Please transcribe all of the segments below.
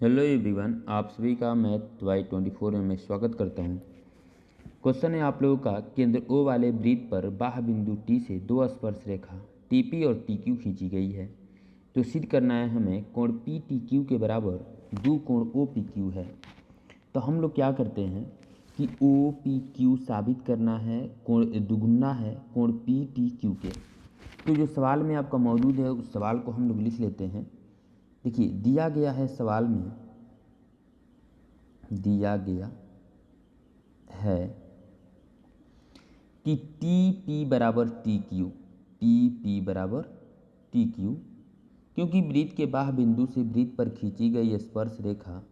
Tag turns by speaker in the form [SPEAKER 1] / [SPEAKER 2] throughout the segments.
[SPEAKER 1] Hello everyone, आप सभी का मैथ वाई 24 में मैं स्वागत करता हूं। क्वेश्चन है आप लोगों का, केंद्र ओ वाले वृत्त पर बाह्य बिंदु टी से दो स्पर्श रेखा टीपी और टीक्यू खींची गई है। तो सिद्ध करना है हमें कोण पी टी क्यू के बराबर दो कोण ओ पी क्यू है। तो हम लोग क्या करते हैं कि ओ पी क्यू साबित करना है, कोण दुगुना है कोण पी टी क्यू के। तो जो सवाल में आपका मौजूद है उस सवाल को हम लोग लिख लेते हैं। देखिए, दिया गया है सवाल में, दिया गया है कि टी पी बराबर टी क्यू, टी पी बराबर टी क्यू, क्योंकि वृत्त के बाह्य बिंदु से वृत्त पर खींची गई स्पर्श रेखा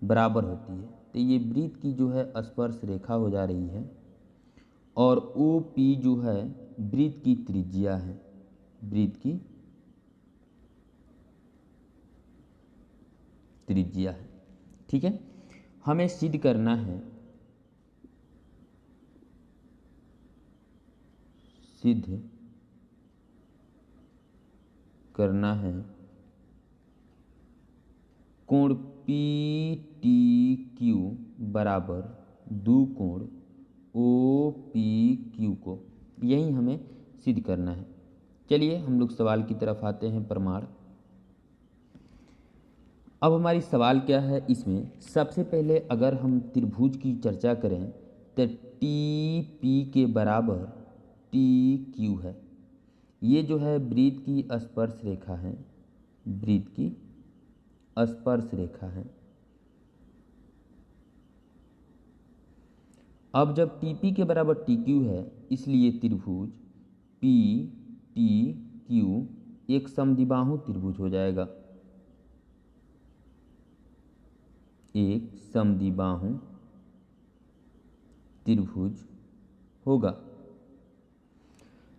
[SPEAKER 1] बराबर होती है। तो ये वृत्त की जो है स्पर्श रेखा हो जा रही है और ओ पी जो है वृत्त की त्रिज्या है, वृत्त की त्रिज्या है। ठीक है, हमें सिद्ध करना है, सिद्ध करना है कोण पी टी क्यू बराबर दो कोण ओ पी क्यू को, यही हमें सिद्ध करना है। चलिए हम लोग सवाल की तरफ आते हैं। प्रमाण। अब हमारी सवाल क्या है, इसमें सबसे पहले अगर हम त्रिभुज की चर्चा करें तो टी पी के बराबर टी क्यू है। ये जो है वृत्त की स्पर्श रेखा है, वृत्त की स्पर्श रेखा है। अब जब टी पी के बराबर टी क्यू है, इसलिए त्रिभुज पी टी क्यू एक समद्विबाहु त्रिभुज हो जाएगा, एक समद्विबाहु त्रिभुज होगा।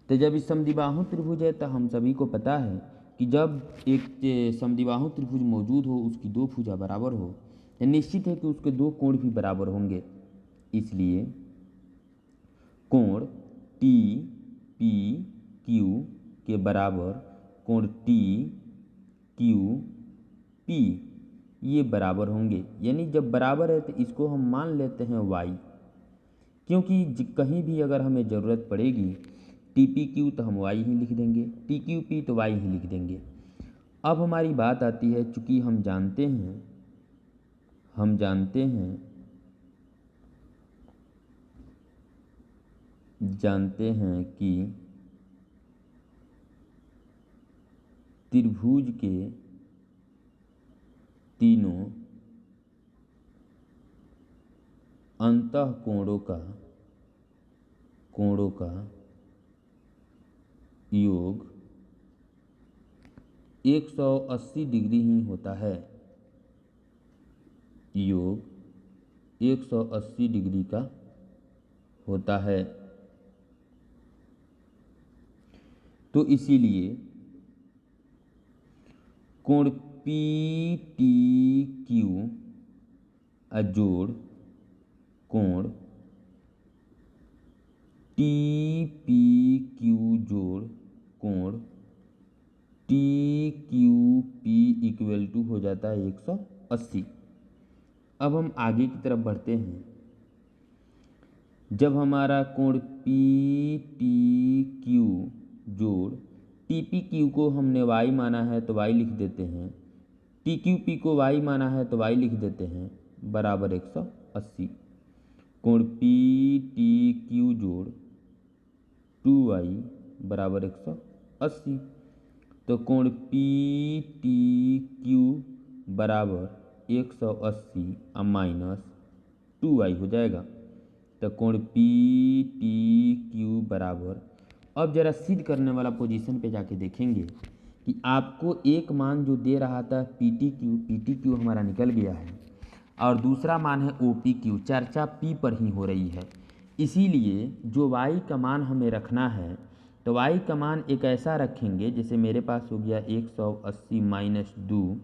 [SPEAKER 1] तो जब इस समद्विबाहु त्रिभुज है तो हम सभी को पता है कि जब एक समद्विबाहु त्रिभुज मौजूद हो, उसकी दो भुजा बराबर हो, तो निश्चित है कि उसके दो कोण भी बराबर होंगे। इसलिए कोण टी पी क्यू के बराबर कोण टी क्यू पी ये बराबर होंगे। यानी जब बराबर है तो इसको हम मान लेते हैं y, क्योंकि कहीं भी अगर हमें ज़रूरत पड़ेगी टी पी क्यू तो हम y ही लिख देंगे, टी क्यू पी तो y ही लिख देंगे। अब हमारी बात आती है, चूंकि हम जानते हैं कि त्रिभुज के तीनों अंतःकोणों का योग 180 डिग्री ही होता है, योग 180 डिग्री का होता है। तो इसीलिए कोण पी टी क्यू जोड़ कोण टी पी क्यू जोड़ कोण T Q P equal to हो जाता है 180। अब हम आगे की तरफ बढ़ते हैं। जब हमारा कोण पी टी क्यू जोड़ टी पी क्यू को हमने y माना है तो y लिख देते हैं, टी क्यू पी को y माना है तो y लिख देते हैं, बराबर 180। कोण पी टी क्यू जोड़ 2y बराबर 180। तो कोण पी टी क्यू बराबर 180 माइनस 2y हो जाएगा। तो कोण पी टी क्यू बराबर, अब जरा सिद्ध करने वाला पोजीशन पे जाके देखेंगे कि आपको एक मान जो दे रहा था पी टी क्यू हमारा निकल गया है और दूसरा मान है ओ पी क्यू। चर्चा पी पर ही हो रही है, इसीलिए जो y का मान हमें रखना है तो y का मान एक ऐसा रखेंगे, जैसे मेरे पास हो गया 180 माइनस 2,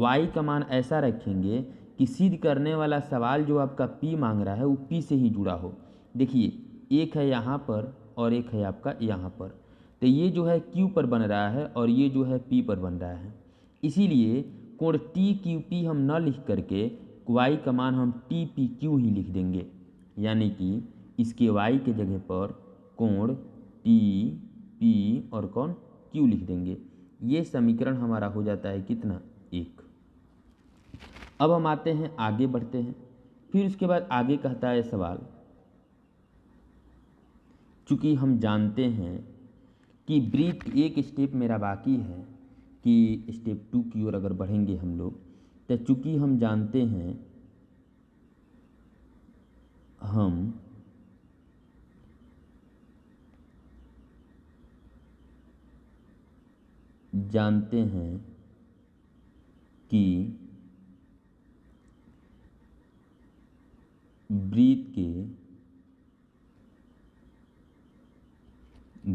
[SPEAKER 1] y का मान ऐसा रखेंगे कि सिद्ध करने वाला सवाल जो आपका p मांग रहा है वो p से ही जुड़ा हो। देखिए, एक है यहाँ पर और एक है आपका यहाँ पर, तो ये जो है q पर बन रहा है और ये जो है p पर बन रहा है। इसीलिए कोण टी क्यू पी हम न लिख करके वाई का मान हम टी पी क्यू ही लिख देंगे, यानी कि इसके वाई के जगह पर कोण टी पी और कोण क्यू लिख देंगे। ये समीकरण हमारा हो जाता है कितना, 1। अब हम आते हैं आगे बढ़ते हैं। फिर उसके बाद आगे कहता है सवाल, चूँकि हम जानते हैं कि ब्रीथ एक स्टेप मेरा बाकी है कि स्टेप 2 की ओर अगर बढ़ेंगे हम लोग, तो चूँकि हम जानते हैं कि ब्रीथ के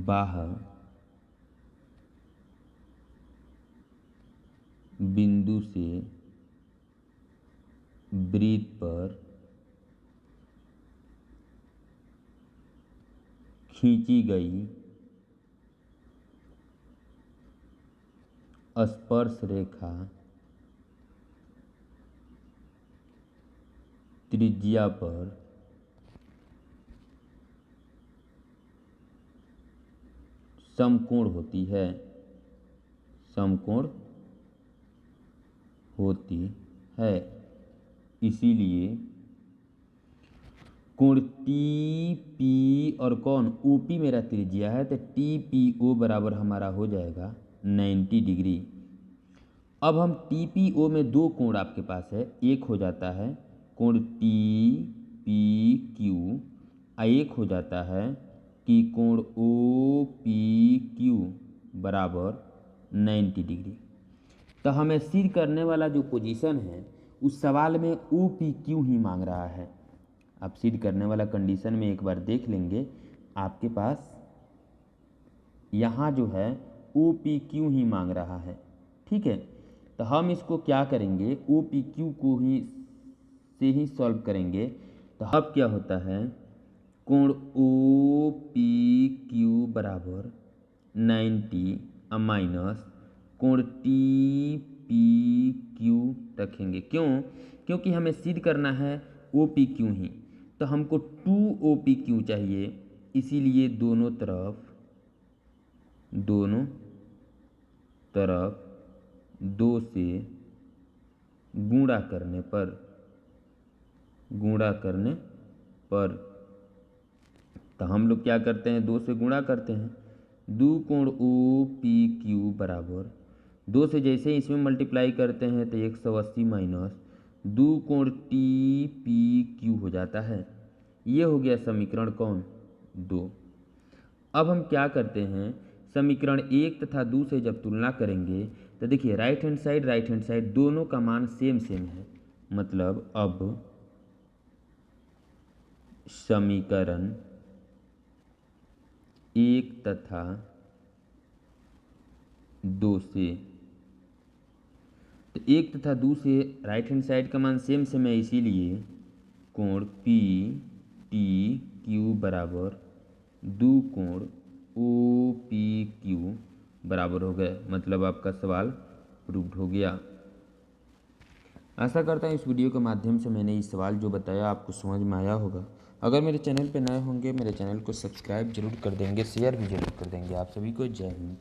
[SPEAKER 1] बाहर बिंदु से ब्रीथ पर खींची गई स्पर्श रेखा त्रिज्या पर समकोण होती है, इसीलिए कोण टी पी और कोण ओ पी मेरा त्रिज्या है, तो टी पी ओ बराबर हमारा हो जाएगा 90 डिग्री। अब हम टी पी ओ में 2 कोण आपके पास है, एक हो जाता है कोण टी पी क्यू, एक हो जाता है कि कोण ओ पी क्यू बराबर 90 डिग्री। तो हमें सिद्ध करने वाला जो पोजीशन है उस सवाल में ओ पी क्यू ही मांग रहा है। आप सिद्ध करने वाला कंडीशन में एक बार देख लेंगे, आपके पास यहाँ जो है ओ पी क्यू ही मांग रहा है, ठीक है। तो हम इसको क्या करेंगे, ओ पी क्यू को ही सॉल्व करेंगे। तो अब क्या होता है, कोण ओ पी क्यू बराबर 90 माइनस कोण टी पी क्यू रखेंगे। क्यों? क्योंकि हमें सिद्ध करना है ओ पी क्यू ही, तो हमको 2 ओ पी क्यू चाहिए, इसीलिए दोनों तरफ 2 से गुणा करने पर तो हम लोग क्या करते हैं, 2 से गुणा करते हैं। 2 कोण ओ पी क्यू बराबर 2 से जैसे इसमें मल्टीप्लाई करते हैं तो 180 माइनस 2 कोण टी पी क्यू हो जाता है। ये हो गया समीकरण कौन, 2। अब हम क्या करते हैं, समीकरण 1 तथा 2 से जब तुलना करेंगे तो देखिए राइट हैंड साइड दोनों का मान सेम है, मतलब अब समीकरण 1 तथा 2 से, तो 1 तथा 2 से राइट हैंड साइड का मान सेम है, इसीलिए कोण पी टी क्यू बराबर 2 कोण ओ पी क्यू बराबर हो गए, मतलब आपका सवाल प्रूव्ड हो गया। आशा करता हूँ इस वीडियो के माध्यम से मैंने इस सवाल जो बताया आपको समझ में आया होगा। अगर मेरे चैनल पर नए होंगे, मेरे चैनल को सब्सक्राइब जरूर कर देंगे, शेयर भी जरूर कर देंगे। आप सभी को जय हिंद।